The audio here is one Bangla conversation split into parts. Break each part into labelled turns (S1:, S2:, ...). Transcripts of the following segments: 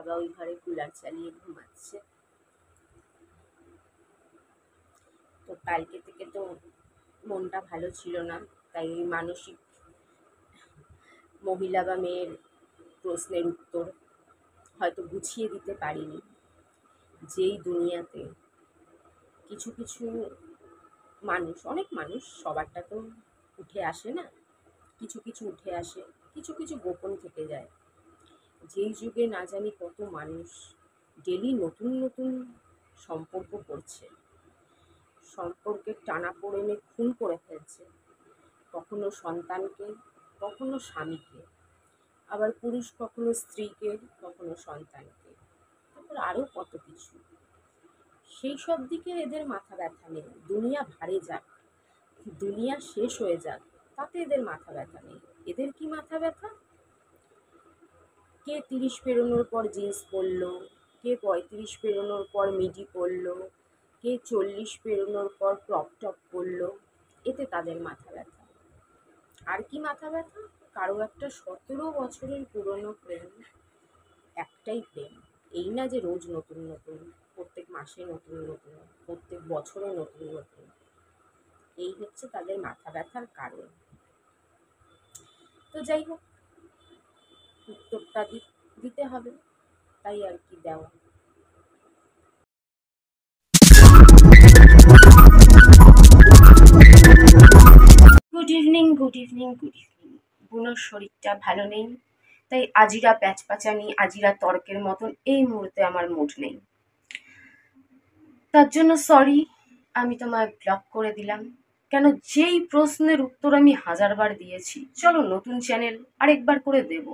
S1: বাবা ওই ঘরে কুলার চালিয়ে ঘুমাচ্ছে। তো কালকে থেকে তো মনটা ভালো ছিল না, তাই মানসিক মহিলা বা মেয়ের প্রশ্নের উত্তর হয়তো গুছিয়ে দিতে পারিনি। যেই দুনিয়াতে কিছু কিছু মানুষ, অনেক মানুষ, সবারটা তো উঠে আসে না, কিছু কিছু উঠে আসে, কিছু কিছু গোপন থেকে যায়। যেই যুগে না জানি কত মানুষ ডেলি নতুন নতুন সম্পর্ক করছে, সম্পর্কের টানাপোড়েনে খুন করে ফেলছে, কখনো সন্তানকে, কখনো স্বামীকে, আবার পুরুষ কখনো স্ত্রীকে, কখনো সন্তানকে, তারপর আরও কত কিছু। সেই সব দিকে এদের মাথা ব্যথা নেই। দুনিয়া ভারে যাক, দুনিয়া শেষ হয়ে যাক, তাতে এদের মাথা ব্যথা নেই। এদের কি মাথা ব্যথা? কে 30 পেরোনোর পর জিন্স পরলো, কে 35 পেরোনোর পর মিডি পরলো, কে 40 পেরোনোর পর ক্রপ টপ পরলো, এতে তাদের মাথা ব্যথা। আর কি মাথা ব্যথা? কারো একটা 17 বছরের পুরনো প্রেম, একটাই প্রেম, এই না যে রোজ নতুন নতুন, প্রত্যেক মাসে নতুন নতুন, প্রত্যেক বছরে নতুন নতুন। এই হচ্ছে তাদের মাথা ব্যথার কারণ। তো যাই হোক, উত্তরটা দিতে হবে, তাই আর কি দেওয়া। Good evening, good evening, good evening. বুনোর শরীরটা ভালো নেই, তাই আজিরা প্যাচপাচানি, আজিরা তর্কের মতন এই মুহূর্তে আমার মুড নেই। তার জন্য সরি, আমি তোমায় ব্লক করে দিলাম। কেন, যেই প্রশ্নের উত্তর আমি 1000বার দিয়েছি, চলো নতুন চ্যানেল আরেকবার করে দেব,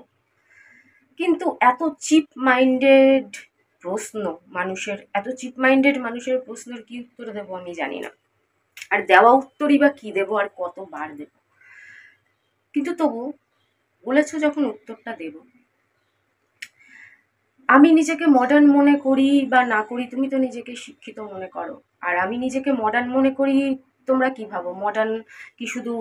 S1: কিন্তু এত চিপ মাইন্ডেড প্রশ্ন মানুষের, এত চিপ মাইন্ডেড মানুষের প্রশ্নের কি উত্তর দেবো আমি জানি না। আর দেওয়া উত্তরই বা কি দেবো, আর কতবার দেব। কিন্তু তবু বলেছো যখন উত্তরটা দেব। আমি নিজেকে মডার্ন মনে করি বা না করি, তুমি তো নিজেকে শিক্ষিত মনে করো, আর আমি নিজেকে মডার্ন মনে করি, তোমরা কি ভাবো মডার্ন কি শুধু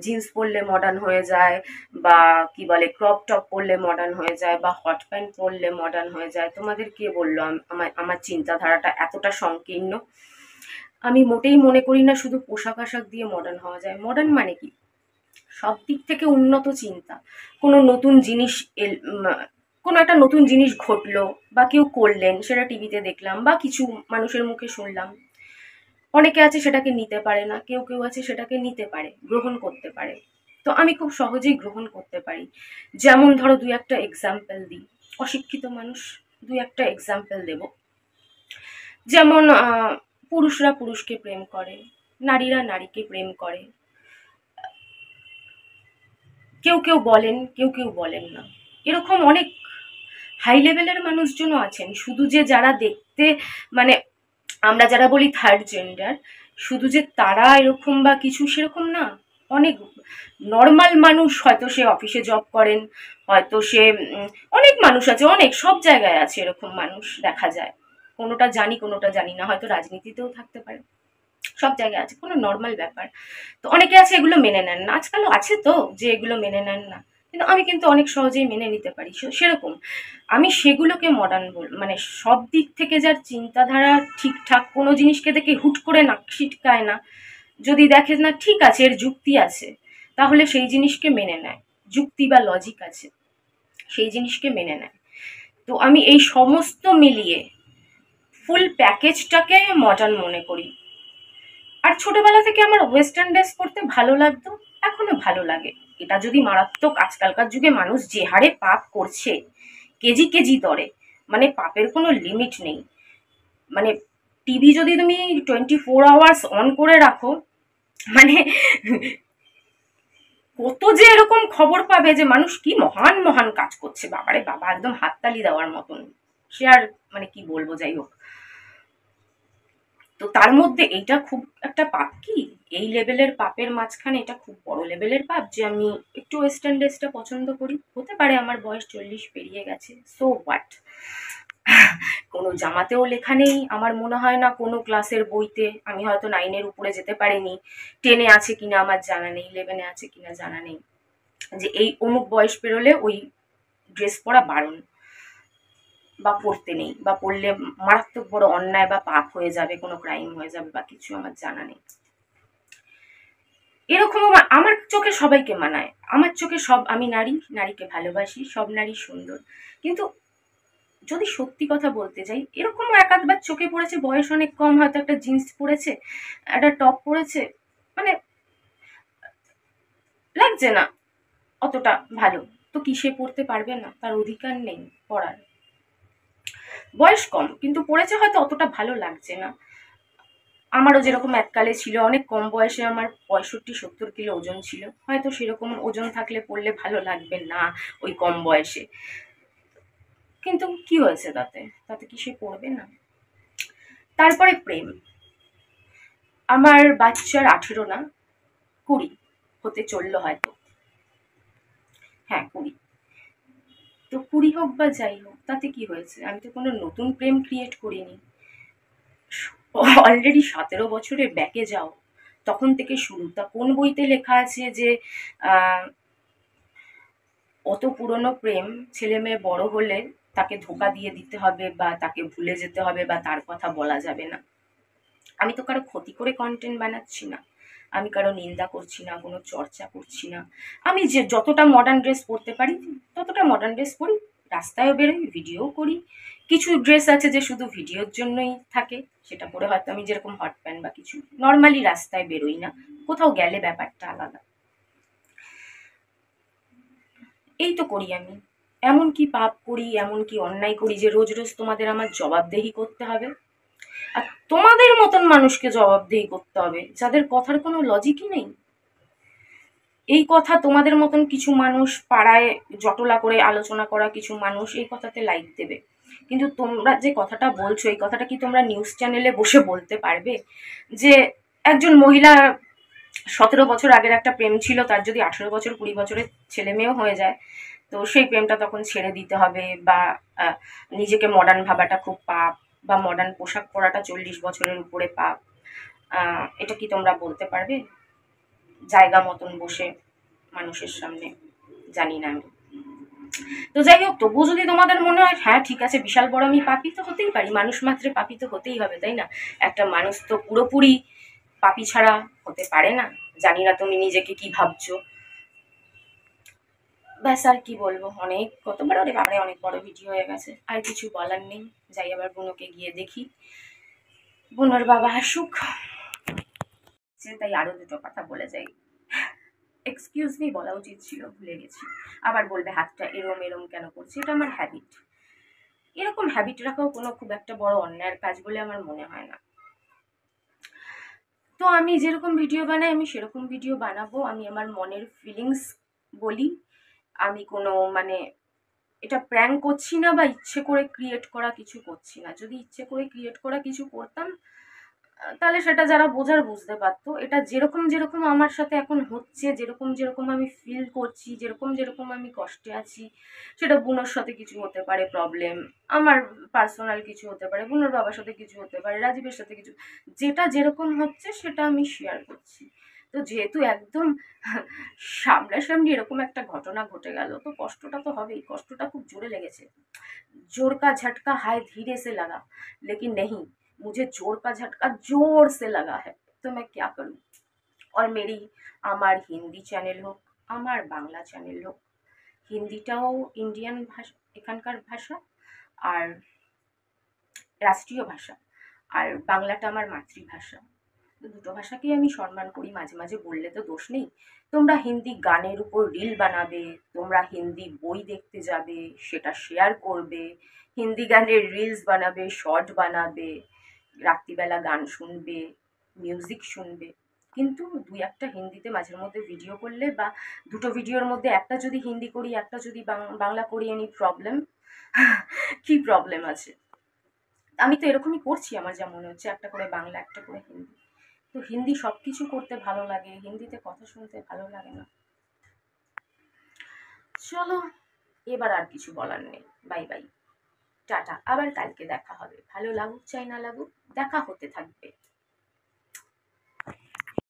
S1: জিন্স পরলে মডার্ন হয়ে যায়, বা কি বলে ক্রপ টপ পরলে মডার্ন হয়ে যায়, বা হট প্যান্ট পরলে মডার্ন হয়ে যায়? তোমাদের কে বললো আমার চিন্তাধারাটা এতটা সংকীর্ণ? আমি মোটেই মনে করি না শুধু পোশাক আশাক দিয়ে মডার্ন হওয়া যায়। মডার্ন মানে কি, সব দিক থেকে উন্নত চিন্তা। কোনো নতুন জিনিস কোনো একটা নতুন জিনিস ঘটলো বা কেউ করলেন, সেটা টিভিতে দেখলাম বা কিছু মানুষের মুখে শুনলাম। অনেকে আছে সেটাকে নিতে পারে না, কেউ কেউ আছে সেটাকে নিতে পারে, গ্রহণ করতে পারে। তো আমি খুব সহজেই গ্রহণ করতে পারি। যেমন ধরো, দুই একটা এক্সাম্পল দিই, অশিক্ষিত মানুষ, দুই একটা এক্সাম্পল দেব। যেমন পুরুষরা পুরুষকে প্রেম করে, নারীরা নারীকে প্রেম করে, কেউ কেউ বলেন, কেউ কেউ বলেন না। এরকম অনেক হাই লেভেলের মানুষজনও আছেন। শুধু যে যারা দেখতে, মানে আমরা যারা বলি থার্ড জেন্ডার, শুধু যে তারা এরকম বা কিছু সেরকম না। অনেক নর্মাল মানুষ, হয়তো সে অফিসে জব করেন, হয়তো সে অনেক মানুষ আছে, অনেক সব জায়গায় আছে এরকম মানুষ দেখা যায়। কোনোটা জানি কোনোটা জানি না, হয়তো রাজনীতিতেও থাকতে পারে, সব জায়গায় আছে, কোনো নর্মাল ব্যাপার। তো অনেকে আছে এগুলো মেনে নেন না, আজকালও আছে তো যে এগুলো মেনে নেন না, কিন্তু আমি কিন্তু অনেক সহজেই মেনে নিতে পারি। সেরকম আমি সেগুলোকে মডার্ন মানে সব দিক থেকে যার চিন্তাধারা ঠিকঠাক, কোনো জিনিসকে দেখে হুট করে নাক ছিটকায় না, যদি দেখে না ঠিক আছে এর যুক্তি আছে, তাহলে সেই জিনিসকে মেনে নেয়, যুক্তি বা লজিক আছে, সেই জিনিসকে মেনে নেয়। তো আমি এই সমস্ত মিলিয়ে ফুল প্যাকেজটাকে মডার্ন মনে করি। আর ছোটবেলা থেকে আমার ওয়েস্টার্ন ড্রেস পরতে ভালো লাগতো, এখনো ভালো লাগে। এটা যদি মারাত্মক, আজকালকার যুগে মানুষ যে হারে পাপ করছে কেজি কেজি দরে, মানে পাপের কোনো লিমিট নেই। মানে টিভি যদি তুমি 24 আওয়ার্স অন করে রাখো, মানে কত যে এরকম খবর পাবে যে মানুষ কি মহান মহান কাজ করছে, বাবারে বাবা, একদম হাততালি দেওয়ার মতন। সে আর মানে কি বলবো, যাই হোক। তো তার মধ্যে এইটা খুব একটা পাপ কি, এই লেভেলের পাপের মাঝখানে এটা খুব বড় লেভেলের পাপ যে আমি একটু ওয়েস্টার্ন ড্রেসটা পছন্দ করি। হতে পারে আমার বয়স 40 পেরিয়ে গেছে, সো হোয়াট। কোনো জামাতেও লেখা নেই, আমার মনে হয় না কোনো ক্লাসের বইতে, আমি হয়তো 9-এর উপরে যেতে পারিনি, 10-এ আছে কিনা আমার জানা নেই, 11-এ আছে কিনা জানা নেই, যে এই অমুক বয়স পেরোলে ওই ড্রেস পরা বারণ। বা পড়তে নেই, বা পড়লে মারাত্মক বড় অন্যায় বা পাপ হয়ে যাবে, কোনো ক্রাইম হয়ে যাবে বা কিছু, আমার জানা নেই। এরকম আমার চোখে সবাইকে মানায়, আমার চোখে সব, আমি নারী, নারীকে ভালোবাসি, সব নারী সুন্দর। কিন্তু যদি সত্যি কথা বলতে যাই, এরকমও এক আধবার চোখে পড়েছে, বয়স অনেক কম, হয়তো একটা জিন্স পরেছে, একটা টপ পরেছে, মানে লাগছে না অতটা ভালো, তো কি সে পড়তে পারবে না? তার অধিকার নেই পড়ার? বয়স কম কিন্তু পড়েছে, হয়তো অতটা ভালো লাগছে না। আমারও যেরকম এককালে ছিল, অনেক কম বয়সে আমার 65-70 কিলো ওজন ছিল, হয়তো সেরকম ওজন থাকলে পড়লে ভালো লাগবে না ওই কম বয়সে। কিন্তু কি হয়েছে তাতে? তাতে কি সে পড়বে না? তারপরে প্রেম। আমার বাচ্চার 18 না, 20 হতে চললো হয়তো। হ্যাঁ, 20। তো 20 হোক বা যাই হোক, তাতে কি হয়েছে? আমি তো কোনো নতুন প্রেম ক্রিয়েট করিনি। অলরেডি 17 বছরের ব্যাকে যাও, তখন থেকে শুরু। তা কোন বইতে লেখা আছে যে আহ, অত পুরনো প্রেম, ছেলে মেয়ে বড় হলে তাকে ধোকা দিয়ে দিতে হবে, বা তাকে ভুলে যেতে হবে, বা তার কথা বলা যাবে না? আমি তো কারো ক্ষতি করে কন্টেন্ট বানাচ্ছি না, আমি কারো নিন্দা করছি না, কোনো চর্চা করছি না। আমি যে যতটা মডার্ন ড্রেস পরতে পারি ততটা মডার্ন ড্রেস পরি, রাস্তায়ও বেরোই, ভিডিও করি। কিছু ড্রেস আছে যে শুধু ভিডিওর জন্যই থাকে, সেটা পরে হয়তো আমি যেরকম হট প্যান্ট বা কিছু, নর্মালি রাস্তায় বেরোই না, কোথাও গেলে ব্যাপারটা আলাদা। এই তো করি আমি। এমন কি পাপ করি, এমন কি অন্যায় করি যে রোজ রোজ তোমাদের আমার জবাবদেহি করতে হবে? আর তোমাদের মতন মানুষকে জবাবদেহি করতে হবে যাদের কথার কোনো লজিকই নেই। এই কথা তোমাদের মতন কিছু মানুষ পাড়ায় জটলা করে আলোচনা করা কিছু মানুষ এই কথাতে লাইক দেবে, কিন্তু তোমরা যে কথাটা বলছো, এই কথাটা কি তোমরা নিউজ চ্যানেলে বসে বলতে পারবে যে একজন মহিলা 17 বছর আগের একটা প্রেম ছিল, তার যদি 18 বছর 20 বছরের ছেলে মেয়েও হয়ে যায়, তো সেই প্রেমটা তখন ছেড়ে দিতে হবে, বা নিজেকে মডার্ন ভাবাটা খুব পাপ, বা মডার্ন পোশাক পরাটা 40 বছরের উপরে পাপ? এটা কি তোমরা বলতে পারবে জায়গা মতন বসে মানুষের সামনে? জানি না আমি। তো যাই হোক, তবুও যদি তোমাদের মনে হয় হ্যাঁ ঠিক আছে বিশাল বড় আমি পাপী, তো হতেই পারি, মানুষ মাত্রে পাপী তো হতেই হবে, তাই না? একটা মানুষ তো পুরোপুরি পাপী ছাড়া হতে পারে না। জানি না তুমি নিজেকে কি ভাবছো। ব্যাস, আর কি বলবো, অনেক কতবার ওরে বাবারে অনেক বড় ভিডিও হয়ে গেছে, আর কিছু বলার নেই। যাই আবার বুনোকে গিয়ে দেখি, বুনোর বাবা আসুক, সে তাই আরো দুটো কথা বলে যাই। এক্সকিউজ মি বলা উচিত ছিল, ভুলে গেছি। আবার বলবে হাতটা এরম এরম কেন করছে, এটা আমার হ্যাবিট। এরকম হ্যাবিট রাখাও কোনো খুব একটা বড় অন্যায়ের কাজ বলে আমার মনে হয় না। তো আমি যেরকম ভিডিও বানাই আমি সেরকম ভিডিও বানাবো, আমি আমার মনের ফিলিংস বলি। আমি কোনো মানে এটা প্র্যাঙ্ক করছি না, বা ইচ্ছে করে ক্রিয়েট করা কিছু করছি না। যদি ইচ্ছে করে ক্রিয়েট করা কিছু করতাম, তাহলে সেটা যারা বোঝার বুঝতে পারতো। এটা যেরকম যেরকম আমার সাথে এখন হচ্ছে, যেরকম যেরকম আমি ফিল করছি, যেরকম যেরকম আমি কষ্টে আছি, সেটা বুনোর সাথে কিছু হতে পারে প্রবলেম, আমার পার্সোনাল কিছু হতে পারে, বুনোর বাবার সাথে কিছু হতে পারে, রাজীবের সাথে কিছু, যেটা যেরকম হচ্ছে সেটা আমি শেয়ার করছি। তো যেহেতু একদম সামনাসামনি এরকম একটা ঘটনা ঘটে গেল, তো কষ্টটা তো হবেই, কষ্টটা খুব জোরে লেগেছে। जोर का झटका हाय धीरे से लगा, लेकिन नहीं, मुझे जोर का झटका जोर से लगा है, तो मैं क्या करूं? और मेरी আমার হিন্দি চ্যানেল হোক, আমার বাংলা চ্যানেল হোক, হিন্দিটাও ইন্ডিয়ান ভাষা, এখানকার ভাষা, আর রাষ্ট্রীয় ভাষা, আর বাংলাটা আমার মাতৃভাষা। তো দুটো ভাষাকেই আমি সম্মান করি, মাঝে মাঝে বললে তো দোষ নেই। তোমরা হিন্দি গানের উপর রিল বানাবে, তোমরা হিন্দি বই দেখতে যাবে, সেটা শেয়ার করবে, হিন্দি গানের রিলস বানাবে, শর্ট বানাবে, রাত্রিবেলা গান শুনবে, মিউজিক শুনবে, কিন্তু দুই একটা হিন্দিতে মাঝের মধ্যে ভিডিও করলে, বা দুটো ভিডিওর মধ্যে একটা যদি হিন্দি করি একটা যদি বাংলা করি, এনি প্রবলেম? কি প্রবলেম আছে? আমি তো এরকমই করছি, আমার যা মনে হচ্ছে, একটা করে বাংলা একটা করে হিন্দি। তো হিন্দি সব কিছু করতে ভালো লাগে, হিন্দিতে কথা শুনতে ভালো লাগে না। চলো, এবার আর কিছু বলার নেই, বাই বাই, টাটা, আবার কালকে দেখা হবে, ভালো লাগুক চাই না লাগুক, দেখা হতে থাকবে।